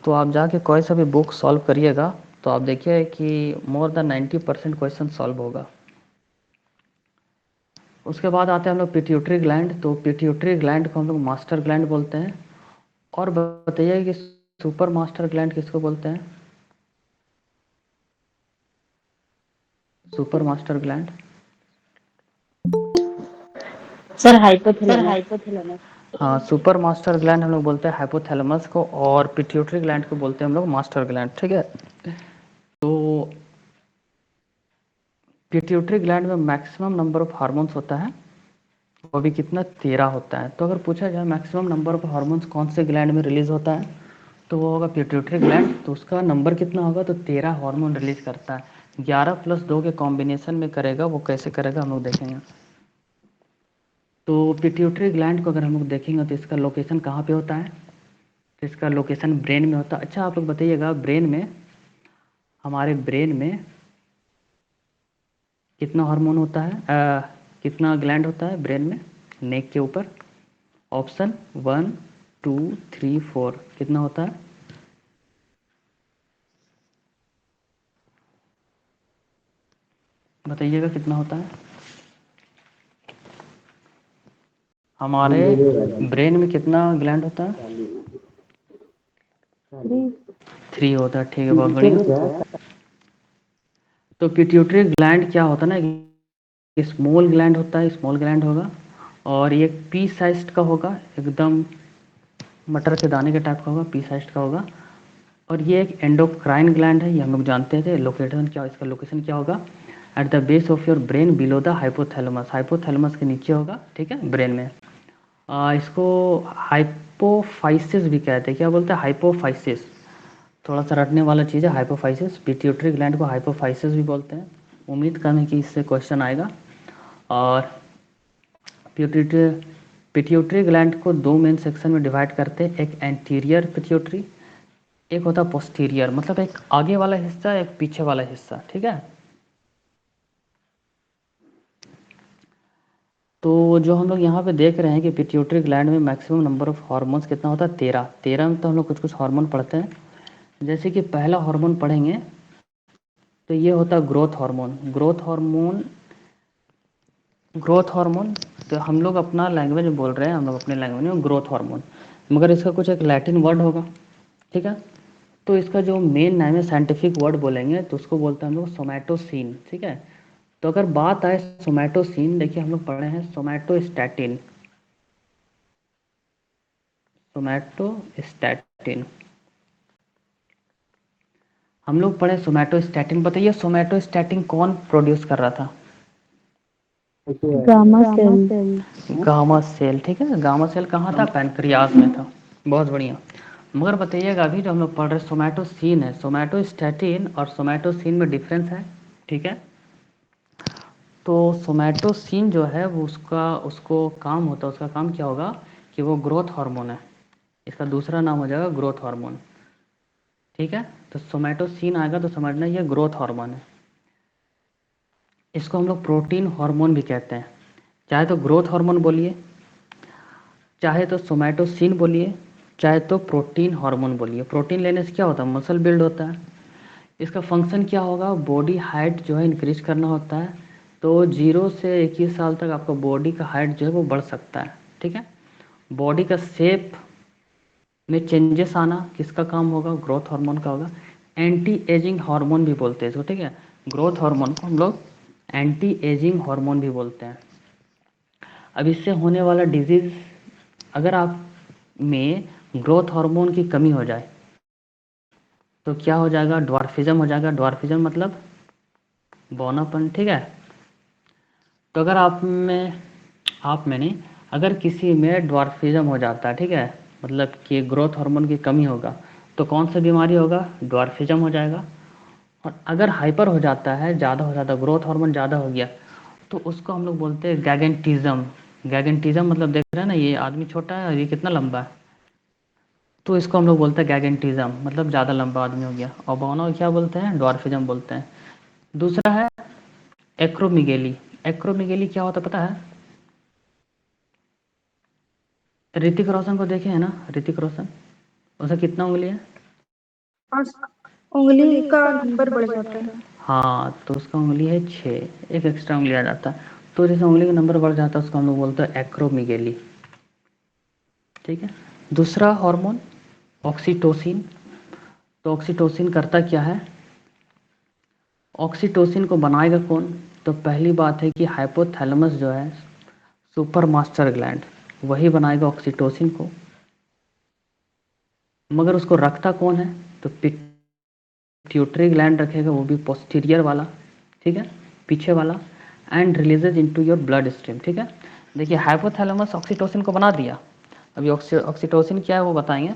तो आप जाके कोई सा भी बुक सॉल्व करिएगा तो आप देखिए कि मोर देन 90% क्वेश्चन सॉल्व होगा। उसके बाद आते हैं हम लोग पिट्यूटरी ग्लैंड। तो पिट्यूटरी ग्लैंड को हम लोग मास्टर ग्लैंड बोलते हैं। और बताइए कि सुपर मास्टर ग्लैंड किसको बोलते हैं? Super master gland. Sir sir hypothalamus. Hypothalamus. हाँ, सुपर मास्टर ग्लैंड हम लोग बोलते हैं हाइपोथैलेमस को, और पिट्यूटरी ग्लैंड को बोलते हैं हम लोग मास्टर ग्लैंड। ठीक है, तो पिट्यूटरी ग्लैंड में मैक्सिमम नंबर ऑफ हार्मोन्स होता है, वो भी कितना 13 होता है। तो अगर पूछा जाए मैक्सिमम नंबर ऑफ हार्मोन्स कौन से ग्लैंड में रिलीज होता है, तो वो होगा पिट्यूटरी ग्लैंड। तो उसका नंबर कितना होगा, तो 13 हार्मोन रिलीज करता है। 11 + 2 के कॉम्बिनेशन में करेगा, वो कैसे करेगा हम लोग देखेंगे। तो पिट्यूटरी ग्लैंड को अगर हम लोग देखेंगे तो इसका लोकेशन कहाँ पे होता है, तो इसका लोकेशन ब्रेन में होता है। अच्छा आप लोग बताइएगा, ब्रेन में, हमारे ब्रेन में कितना हार्मोन होता है, कितना ग्लैंड होता है ब्रेन में, नेक के ऊपर? ऑप्शन 1 2 3 4 कितना होता है? बताइएगा कितना होता है हमारे ब्रेन में, कितना ग्लैंड होता है? 3 होता है। ठीक है, बहुत बढ़िया। तो पिट्यूटरी ग्लैंड क्या होता है ना, स्मॉल ग्लैंड होता है, स्मॉल ग्लैंड होगा, और ये पी साइज्ड का होगा, एकदम मटर के दाने के टाइप का होगा, पी साइज्ड का होगा। और ये एक एंडोक्राइन ग्लैंड है, ये हम लोग जानते थे। लोकेशन क्या, इसका लोकेशन क्या होगा, at the base of your brain below the hypothalamus, hypothalamus के नीचे होगा, ठीक है, ब्रेन में। इसको हाइपोफाइसिस भी कहते हैं। क्या बोलते हैं, हाइपोफाइसिस। थोड़ा सा रटने वाला चीज़ है हाइपोफाइसिस। पिट्यूटरी ग्लैंड को हाइपोफाइसिस भी बोलते हैं। उम्मीद कम है कि इससे क्वेश्चन आएगा। और पिट्यूटरी पिट्यूटरी ग्लैंड को दो मेन सेक्शन में डिवाइड करते हैं, एक एंटीरियर पिट्यूटरी, एक होता है पोस्टीरियर, मतलब एक आगे वाला हिस्सा, एक पीछे वाला हिस्सा। ठीक है, तो जो हम लोग यहाँ पे देख रहे हैं कि पिट्यूटरी ग्लैंड में मैक्सिमम नंबर ऑफ हार्मोन्स कितना होता है, 13। 13 में तो हम लोग कुछ कुछ हार्मोन पढ़ते हैं। जैसे कि पहला हार्मोन पढ़ेंगे तो ये होता है ग्रोथ हार्मोन। ग्रोथ हार्मोन तो हम लोग अपना लैंग्वेज में बोल रहे हैं, हम लोग अपने लैंग्वेज में ग्रोथ हार्मोन, मगर इसका कुछ एक लैटिन वर्ड होगा। ठीक है, तो इसका जो मेन नाम है, साइंटिफिक वर्ड बोलेंगे तो उसको बोलते हैं हम लोग सोमैटोसिन। ठीक है, तो अगर बात आए सोमैटोसिन, देखिए हम लोग पढ़े हैं सोमैटोस्टैटिन। सोमैटोस्टैटिन हम लोग पढ़े सोमैटोस्टैटिन। बताइए सोमैटोस्टैटिन कौन प्रोड्यूस कर रहा था? Gamma gamma cell. Cell. Gamma cell, ठीक है, गामा सेल कहाँ था, पैनक्रियाज में था। बहुत बढ़िया। मगर बताइएगा अभी जो हम लोग पढ़ रहे सोमैटोसिन है, सोमैटोस्टैटिन और सोमैटोसिन में डिफरेंस है। ठीक है, तो सोमैटोसिन जो है वो उसको काम होता है, उसका काम क्या होगा कि वो ग्रोथ हार्मोन है। इसका दूसरा नाम हो जाएगा ग्रोथ हार्मोन। ठीक है, तो सोमैटोसिन आएगा तो समझना ये ग्रोथ हार्मोन है। इसको हम लोग प्रोटीन हार्मोन भी कहते हैं। चाहे तो ग्रोथ हार्मोन बोलिए, चाहे तो सोमैटोसिन बोलिए, चाहे तो प्रोटीन हार्मोन बोलिए। प्रोटीन लेने से क्या होता है, मसल बिल्ड होता है। इसका फंक्शन क्या होगा, बॉडी हाइट जो है इंक्रीज करना होता है। तो 0 से 21 साल तक आपका बॉडी का हाइट जो है वो बढ़ सकता है। ठीक है, बॉडी का शेप में चेंजेस आना किसका काम होगा, ग्रोथ हार्मोन का होगा। एंटी एजिंग हार्मोन भी बोलते हैं इसको। ठीक है, ग्रोथ हार्मोन को हम लोग एंटी एजिंग हार्मोन भी बोलते हैं। अब इससे होने वाला डिजीज, अगर आप में ग्रोथ हार्मोन की कमी हो जाए तो क्या हो जाएगा, ड्वार्फिज्म हो जाएगा। ड्वार्फिज्म मतलब बौनापन। ठीक है, तो अगर आप में नहीं, अगर किसी में ड्वार्फिज्म हो जाता है, ठीक है, मतलब कि ग्रोथ हार्मोन की कमी होगा, तो कौन सा बीमारी होगा, ड्वार्फिज्म हो जाएगा। और अगर हाइपर हो जाता है, ज़्यादा हो जाता है, ग्रोथ हार्मोन ज़्यादा हो गया, तो उसको हम लोग बोलते हैं गैगेंटिज्म। गैगेंटिज्म मतलब देख रहे हैं ना, ये आदमी छोटा है और ये कितना लंबा है, तो इसको हम लोग बोलते हैं गैगेंटिज्म, मतलब ज़्यादा लंबा आदमी हो गया। और बौना को क्या बोलते हैं, ड्वार्फिज्म बोलते हैं। दूसरा है एक्रोमिगेली। एक्रोमिगेली क्या होता है पता है? ऋतिक रोशन को देखे हैं ना, ऋतिक रोशन, उसका कितना उंगली है? और उंगली का नंबर बढ़ जाता है। हाँ, तो उसका उंगली है 6, एक एक्स्ट्रा उंगली आ जाता है। तो जैसे उंगली का नंबर बढ़ जाता है उसको हम लोग बोलते हैं एक्रोमिगेली। ठीक है। दूसरा हार्मोन ऑक्सीटोसिन। तो ऑक्सीटोसिन करता क्या है? ऑक्सीटोसिन को बनाएगा कौन? तो पहली बात है कि हाइपोथैलेमस जो है, सुपर मास्टर ग्लैंड, वही बनाएगा ऑक्सीटोसिन को। मगर उसको रखता कौन है? तो पिट्यूटरी ग्लैंड रखेगा, वो भी पोस्टीरियर वाला, ठीक है, पीछे वाला। And releases into your blood stream. ठीक है। देखिए हाइपोथैलेमस ऑक्सीटोसिन को बना दिया। अभी ऑक्सीटोसिन क्या है वो बताएंगे।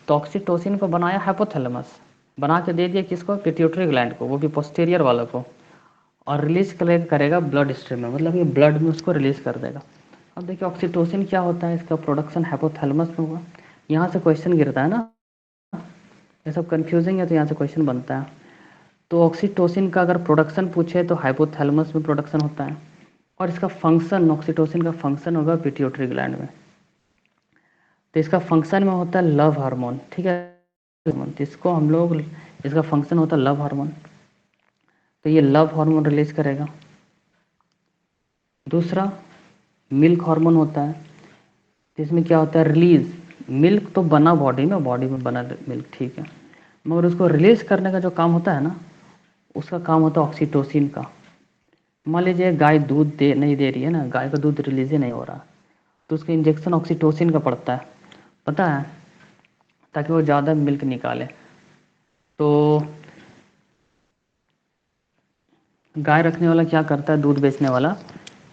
तो ऑक्सीटोसिन को बनाया हाइपोथैलेमस, बना के दे दिया किसको? पिट्यूटरी ग्लैंड को, वो भी पोस्टीरियर वाला को। और रिलीज करेगा ब्लड स्ट्रीम में, मतलब ये ब्लड में उसको रिलीज कर देगा। अब देखिए ऑक्सीटोसिन क्या होता है, इसका प्रोडक्शन हाइपोथैलेमस में हुआ। यहाँ से क्वेश्चन गिरता है ना, ये सब कंफ्यूजिंग है तो यहाँ से क्वेश्चन बनता है। तो ऑक्सीटोसिन का अगर प्रोडक्शन पूछे तो हाइपोथैलेमस में प्रोडक्शन होता है, और इसका फंक्शन, ऑक्सीटोसिन का फंक्शन होगा पिट्यूटरी ग्लैंड में। तो इसका फंक्शन में होता है लव हार्मोन। ठीक है, तो इसको हम लोग, इसका फंक्शन होता है लव हार्मोन, तो ये लव हार्मोन रिलीज करेगा। दूसरा मिल्क हार्मोन होता है, तो इसमें क्या होता है? रिलीज। मिल्क तो बना बॉडी में बना मिल्क, ठीक है, मगर उसको रिलीज करने का जो काम होता है ना, उसका काम होता है ऑक्सीटोसिन का। मान लीजिए गाय दूध नहीं दे रही है ना, गाय का दूध रिलीज ही नहीं हो रहा, तो उसका इंजेक्शन ऑक्सीटोसिन का पड़ता है, पता है, ताकि वो ज़्यादा मिल्क निकाले। तो गाय रखने वाला क्या करता है, दूध बेचने वाला,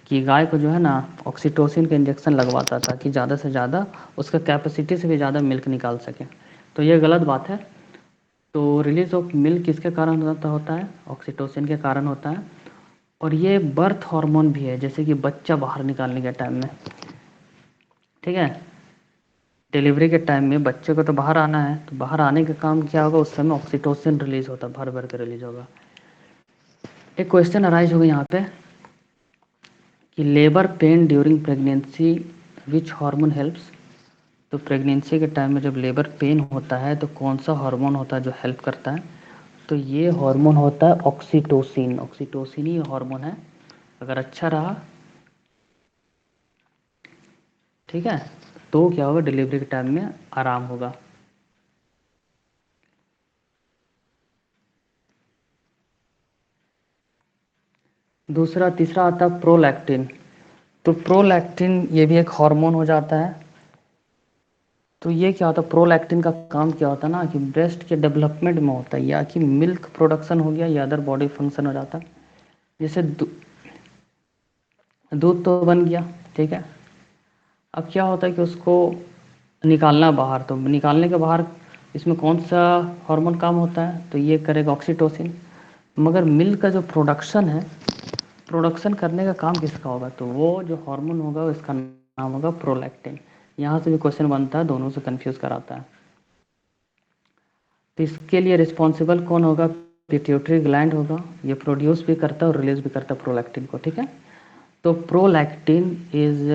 कि गाय को जो है ना ऑक्सीटोसिन का इंजेक्शन लगवाता था कि ज़्यादा से ज़्यादा उसका कैपेसिटी से भी ज़्यादा मिल्क निकाल सके। तो ये गलत बात है। तो रिलीज ऑफ मिल्क किसके कारण होता है? ऑक्सीटोसिन के कारण होता है। और ये बर्थ हार्मोन भी है, जैसे कि बच्चा बाहर निकालने के टाइम में, ठीक है, डिलीवरी के टाइम में बच्चे को तो बाहर आना है, तो बाहर आने का काम क्या होगा, उस समय ऑक्सीटोसिन रिलीज होता है, भर भर के रिलीज होगा। एक क्वेश्चन अराइज होगा यहाँ पे कि labour pain during pregnancy which hormone helps. तो प्रेगनेंसी के टाइम में जब लेबर पेन होता है तो कौन सा हार्मोन होता है जो हेल्प करता है? तो ये हार्मोन होता है ऑक्सीटोसिन। ऑक्सीटोसिन ही हार्मोन है। अगर अच्छा रहा, ठीक है, तो क्या होगा, डिलीवरी के टाइम में आराम होगा। दूसरा तीसरा आता है प्रोलैक्टिन। तो प्रोलैक्टिन ये भी एक हार्मोन हो जाता है। तो ये क्या होता है, प्रोलैक्टिन का काम क्या होता है ना, कि ब्रेस्ट के डेवलपमेंट में होता है, या कि मिल्क प्रोडक्शन हो गया या अदर बॉडी फंक्शन हो जाता है। जैसे दूध तो बन गया, ठीक है, अब क्या होता है कि उसको निकालना बाहर, तो निकालने के बाहर इसमें कौन सा हार्मोन काम होता है? तो ये करेगा ऑक्सीटोसिन। मगर मिल्क का जो प्रोडक्शन है, प्रोडक्शन करने का काम किसका होगा? तो वो जो हार्मोन होगा इसका नाम होगा प्रोलैक्टिन। यहाँ से भी क्वेश्चन बनता है, दोनों से कंफ्यूज कराता है। तो इसके लिए रिस्पॉन्सिबल कौन होगा? पिट्यूटरी ग्लैंड होगा, ये प्रोड्यूस भी करता है और रिलीज भी करता है प्रोलैक्टिन को, ठीक है। तो prolactin is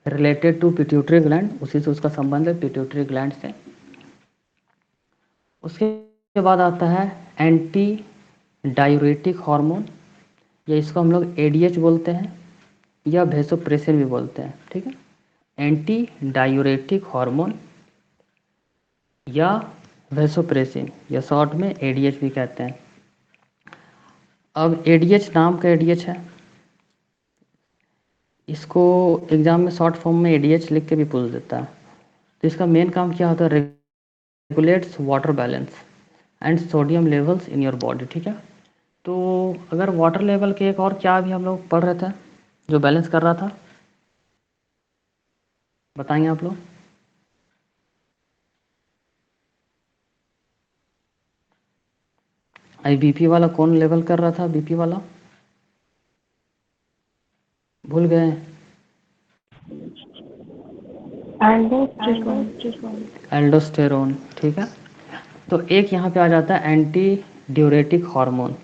related to pituitary gland, उसी से उसका संबंध है, पिट्यूटरी ग्लैंड से। उसके बाद आता है एंटी डायूरेटिक हार्मोन, या इसको हम लोग एडीएच बोलते हैं या वेसोप्रेसिन भी बोलते हैं, ठीक है। एंटी डायूरेटिक हार्मोन या वेसोप्रेसिन, या शॉर्ट में एडीएच भी कहते हैं। अब एडीएच नाम का एडीएच है, इसको एग्जाम में शॉर्ट फॉर्म में एडीएच लिख के भी पूछ देता है। तो इसका मेन काम क्या होता है? Regulates water balance and sodium levels in your body, ठीक है। तो अगर वाटर लेवल के एक और क्या भी हम लोग पढ़ रहे थे जो बैलेंस कर रहा था, बताएंगे आप लोग? आई बीपी वाला कौन लेवल कर रहा था? बीपी वाला भूल गए? एल्डोस्टेरोन। एल्डोस्टेरोन, ठीक है। तो एक यहाँ पे आ जाता है एंटी ड्यूरेटिक हार्मोन।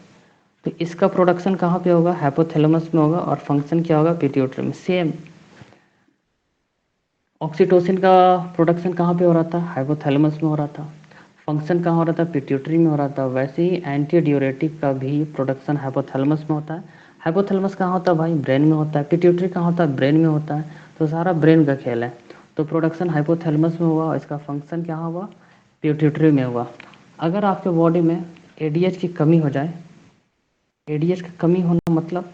तो इसका प्रोडक्शन कहाँ पे होगा? हाइपोथैलेमस में होगा। और फंक्शन क्या होगा? पिट्यूटरी में। सेम ऑक्सीटोसिन का प्रोडक्शन कहाँ पे हो रहा था? हाइपोथैलेमस में हो रहा था। फंक्शन कहाँ हो रहा था? पिट्यूटरी में हो रहा था। वैसे ही एंटी ड्यूरेटिक का भी प्रोडक्शन हाइपोथैलेमस में होता है। हाइपोथैलेमस कहाँ होता है भाई? ब्रेन में होता है। पिट्यूटरी कहाँ होता है? ब्रेन में होता है। तो सारा ब्रेन का खेल है। तो प्रोडक्शन हाइपोथैलेमस में हुआ और इसका फंक्शन कहाँ हुआ? पिट्यूटरी में हुआ। अगर आपके बॉडी में एडीएच की कमी हो जाए, एडीएच की कमी होना मतलब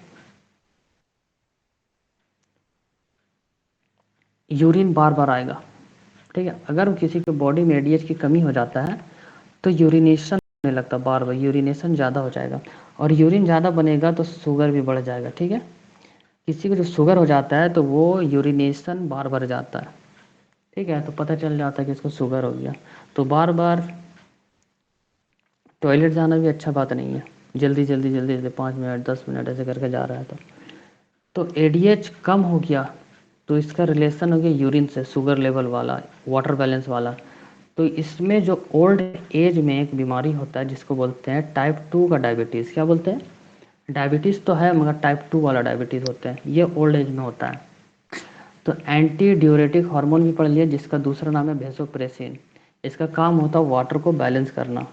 यूरिन बार बार आएगा, ठीक है। अगर किसी के बॉडी में एडीएच की कमी हो जाता है तो यूरिनेशन होने लगता, बार बार यूरिनेशन ज़्यादा हो जाएगा। और यूरिन ज़्यादा बनेगा तो शुगर भी बढ़ जाएगा, ठीक है। किसी को जो शुगर हो जाता है तो वो यूरिनेशन बार बार जाता है, ठीक है। तो पता चल जाता है कि इसको शुगर हो गया। तो बार बार टॉयलेट जाना भी अच्छा बात नहीं है। जल्दी जल्दी जल्दी जल्दी 5 मिनट 10 मिनट ऐसे करके जा रहा है तो एडीएच कम हो गया तो इसका रिलेशन हो गया यूरिन से, शुगर लेवल वाला, वाटर बैलेंस वाला। तो इसमें जो ओल्ड एज में एक बीमारी होता है जिसको बोलते हैं टाइप 2 का डायबिटीज़। क्या बोलते हैं? डायबिटीज़ तो है मगर टाइप 2 वाला डायबिटीज़ होता है, ये ओल्ड एज में होता है। तो एंटी ड्यूरेटिक हार्मोन भी पढ़ लिया जिसका दूसरा नाम है वेसोप्रेसिन। इसका काम होता है वाटर को बैलेंस करना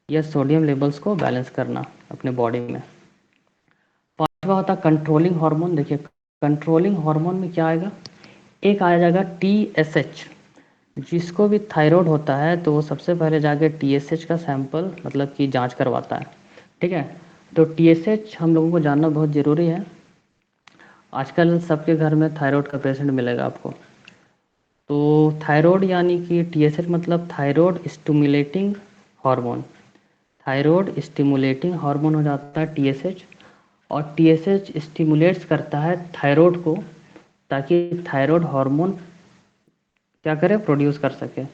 या सोडियम लेवल्स को बैलेंस करना अपने बॉडी में। पांचवा होता है कंट्रोलिंग हार्मोन। देखिए कंट्रोलिंग हार्मोन में क्या आएगा? एक आ जाएगा TSH। जिसको भी थायराइड होता है तो वो सबसे पहले जाके TSH का सैंपल मतलब कि जांच करवाता है, ठीक है। तो TSH हम लोगों को जानना बहुत ज़रूरी है। आजकल सबके घर में थायराइड का पेशेंट मिलेगा आपको। तो थायराइड यानी कि TSH मतलब thyroid stimulating hormone. Thyroid stimulating hormone हो जाता है TSH। और TSH स्टिमुलेट्स करता है थायराइड को ताकि थायराइड हार्मोन क्या करे? प्रोड्यूस कर सके,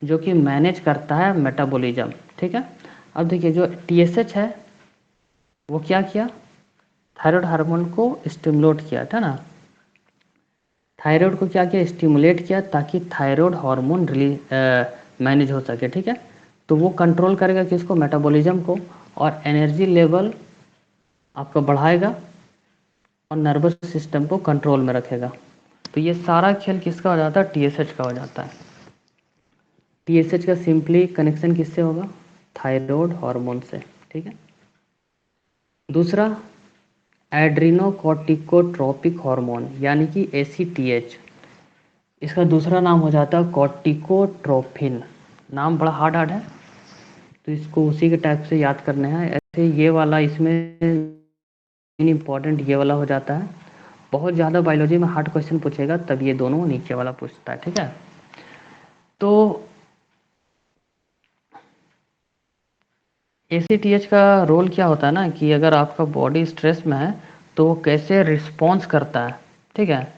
जो कि मैनेज करता है मेटाबॉलिज्म, ठीक है। अब देखिए जो TSH है वो क्या किया? थायराइड हार्मोन को स्टिमुलेट किया था ना। थायराइड को क्या किया? स्टिमुलेट किया ताकि थायराइड हार्मोन रिलीज मैनेज हो सके, ठीक है। तो वो कंट्रोल करेगा किसको? मेटाबॉलिज्म को। और एनर्जी लेवल आपका बढ़ाएगा और नर्वस सिस्टम को कंट्रोल में रखेगा। तो ये सारा खेल किसका हो जाता है? TSH का हो जाता है। TSH का सिंपली कनेक्शन किससे होगा? थायराइड हार्मोन से, ठीक है। दूसरा एड्रीनोकॉर्टिकोट्रोपिक हार्मोन यानी कि ACTH। इसका दूसरा नाम हो जाता है कॉर्टिकोट्रोपिन। नाम बड़ा हार्ड हार्ड है तो इसको उसी के टाइप से याद करने हैं। ऐसे ये वाला इसमें इम्पॉर्टेंट ये वाला हो जाता है। बहुत ज़्यादा बायोलॉजी में हार्ड क्वेश्चन पूछेगा तब ये दोनों नीचे वाला पूछता है, ठीक है। तो ACTH का रोल क्या होता है ना कि अगर आपका बॉडी स्ट्रेस में है तो वो कैसे रिस्पॉन्स करता है, ठीक है।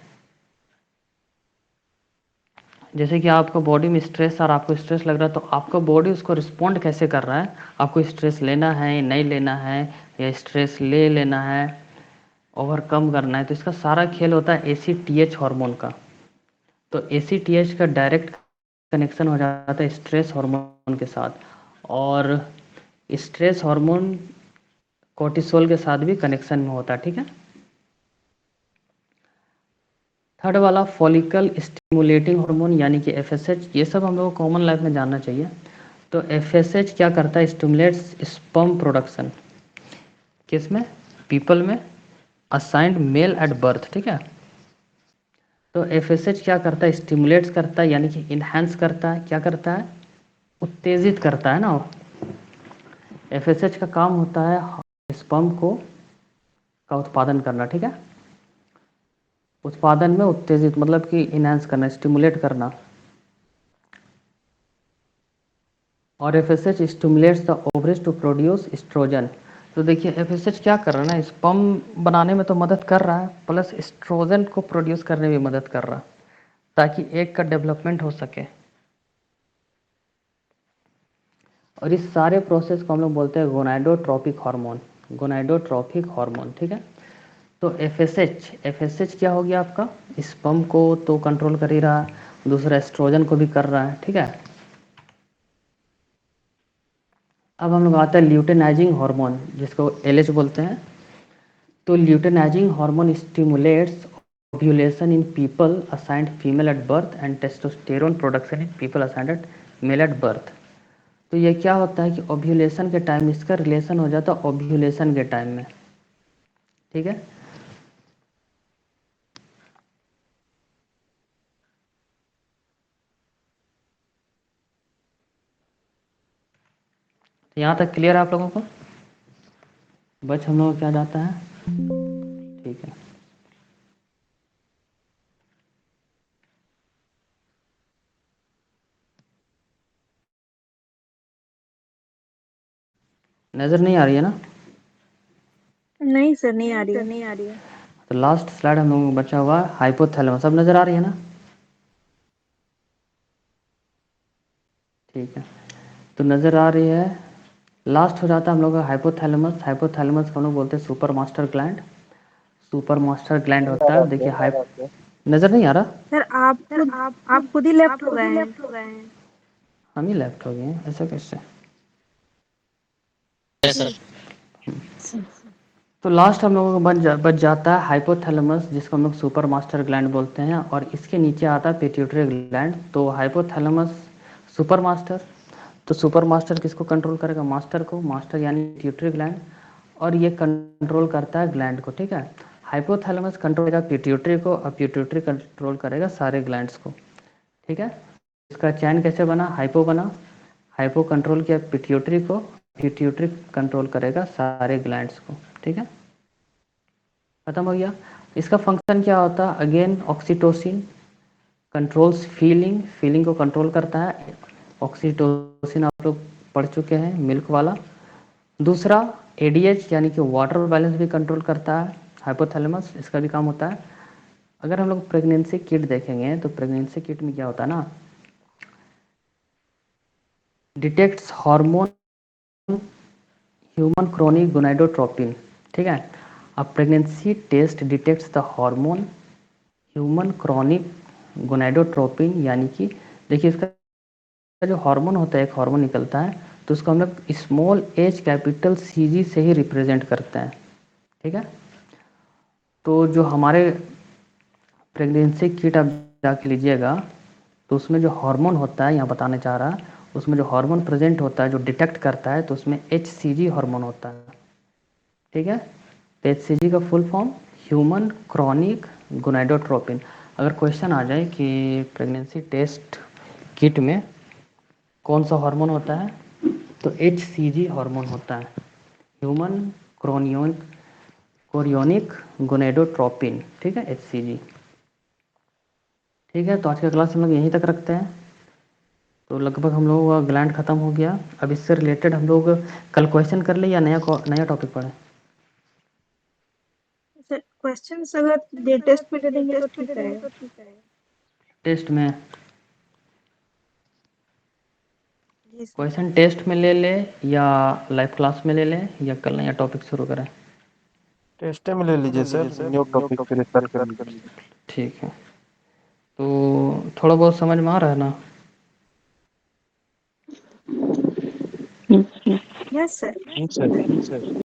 जैसे कि आपका बॉडी में स्ट्रेस और आपको स्ट्रेस लग रहा है तो आपका बॉडी उसको रिस्पॉन्ड कैसे कर रहा है? आपको स्ट्रेस लेना है नहीं लेना है, या स्ट्रेस ले लेना है, ओवरकम करना है। तो इसका सारा खेल होता है ACTH हार्मोन का। तो ACTH का डायरेक्ट कनेक्शन हो जाता है स्ट्रेस हार्मोन के साथ। और स्ट्रेस हार्मोन कोर्टिसोल के साथ भी कनेक्शन में होता है, ठीक है। थर्ड वाला फॉलिकल स्टिमुलेटिंग हार्मोन यानी कि FSH। ये सब हम लोग को कॉमन लाइफ में जानना चाहिए। तो FSH क्या करता है? Stimulates sperm production. किस में? पीपल में असाइंड मेल एट बर्थ, ठीक है। तो FSH क्या करता है? स्टिमुलेट्स करता है यानी कि इन्हांस करता है। क्या करता है? उत्तेजित करता है ना। FSH का काम होता है स्पर्म को का उत्पादन करना, ठीक है। उत्पादन में उत्तेजित मतलब कि इनहेंस करना, स्टिमुलेट करना। और FSH stimulates the ovaries to produce estrogen. तो देखिए FSH क्या कर रहा है ना, स्पर्म बनाने में तो मदद कर रहा है प्लस एस्ट्रोजन को प्रोड्यूस करने में मदद कर रहा है ताकि एग का डेवलपमेंट हो सके। और इस सारे प्रोसेस को हम लोग बोलते हैं गोनाडोट्रोपिक हार्मोन। गोनाडोट्रोपिक हार्मोन, ठीक है। तो FSH क्या हो गया आपका? स्पर्म को तो कंट्रोल कर ही रहा है, दूसरा एस्ट्रोजन को भी कर रहा है, ठीक है। अब हम लोग आता है ल्यूटेनाइजिंग हार्मोन, जिसको एलएच बोलते हैं। तो luteinizing hormone stimulates ovulation in people assigned female at birth and testosterone production in people assigned at male at birth. तो ये क्या होता है कि ओव्यूलेशन के टाइम इसका रिलेशन हो जाता है ओव्यूलेशन के टाइम में, ठीक है। तो यहाँ तक क्लियर है आप लोगों को? बच हम लोग क्या जाता है, ठीक है। नज़र नहीं आ रही है ना? नहीं सर, नहीं आ नहीं रही सर, है। नहीं आ रही है। तो लास्ट स्लाइड हम लोगों को बचा हुआ है हाइपोथैलेमस। अब नज़र आ रही है ना? ठीक है, तो नज़र आ रही है। लास्ट हो जाता है हम लोग का हाइपोथैलेमस। हाइपोथैलेमस को हम लोग बोलते हैं super master gland. Super master gland होता है, देखिए हाइप, नज़र नहीं आ रहा? सर सर आप खुद ही लेफ्ट आप हो खुद गए ही हैं। लेफ्ट हो गए हैं। हम ही लेफ्ट हो गए हैं, ऐसा कैसे? जी। तो लास्ट हम लोगों को बच जाता है हाइपोथैलेमस, जिसको हम लोग सुपर मास्टर ग्लैंड बोलते हैं, और इसके नीचे आता है पिट्यूटरी ग्लैंड। तो हाइपोथैलेमस, सुपर मास्टर, तो सुपर मास्टर किसको कंट्रोल करेगा? मास्टर को। मास्टर यानी पिट्यूटरी ग्लैंड, और ये कंट्रोल करता है ग्लैंड को, ठीक है। हाइपोथैलेमस कंट्रोल करेगा पिट्यूटरी को, और पिट्यूटरी कंट्रोल करेगा सारे ग्लैंड्स को, ठीक है। इसका चैन कैसे बना? हाइपो बना, हाइपो कंट्रोल किया पिट्यूटरी को, पिट्यूटरी कंट्रोल करेगा सारे ग्लैंड्स को, ठीक है। खत्म हो गया। इसका फंक्शन क्या होता है? Again oxytocin controls feeling, feeling को कंट्रोल करता है। ऑक्सीटोसिन आप लोग पढ़ चुके हैं, मिल्क वाला। दूसरा एडीएच यानी कि वाटर बैलेंस भी कंट्रोल करता है हाइपोथैलेमस, इसका भी काम होता है। अगर हम लोग प्रेगनेंसी किट देखेंगे तो प्रेगनेंसी किट में क्या होता है ना, detects hormone human chronic gonadotropin, ठीक है। A pregnancy test detects the hormone human chronic gonadotropin, यानी कि देखिए इसका जो हार्मोन होता है, एक हार्मोन निकलता है, तो उसको हम लोग स्मॉल एच कैपिटल सी जी से ही रिप्रेजेंट करते हैं, ठीक है। तो जो हमारे प्रेगनेंसी किट आप जाके लीजिएगा, तो उसमें जो हार्मोन होता है, यहाँ बताने चाह रहा, उसमें जो हार्मोन प्रेजेंट होता है जो डिटेक्ट करता है, तो उसमें एच सी जी हार्मोन होता है, ठीक है। तो एच सी जी का full form human chronic gonadotropin. अगर क्वेश्चन आ जाए कि प्रेगनेंसी टेस्ट किट में कौन सा हार्मोन होता है, तो एच सी जी हार्मोन होता है, ह्यूमन क्रोनियन कोरियोनिक गोनेडोट्रोपिन, ठीक है, एच सी जी। ठीक है, तो आज का क्लास हम लोग यहीं तक रखते हैं। तो लगभग हम लोगों का ग्लैंड खत्म हो गया। अब इससे रिलेटेड हम लोग कल क्वेश्चन कर ले या नया टॉपिक पढ़ें? सर क्वेश्चंस अगर लेटेस्ट में दे देंगे तो ठीक रहेगा। टेस्ट में, जी सर। क्वेश्चन टेस्ट में ले ले या लाइव क्लास में ले लें, या कल नया टॉपिक शुरू करें? टेस्ट में ले लीजिए सर, न्यू टॉपिक फिर स्टार्ट कर लीजिए। ठीक है, तो थोड़ा बहुत समझ में आ रहा है ना? Yes sir. ठीक सर।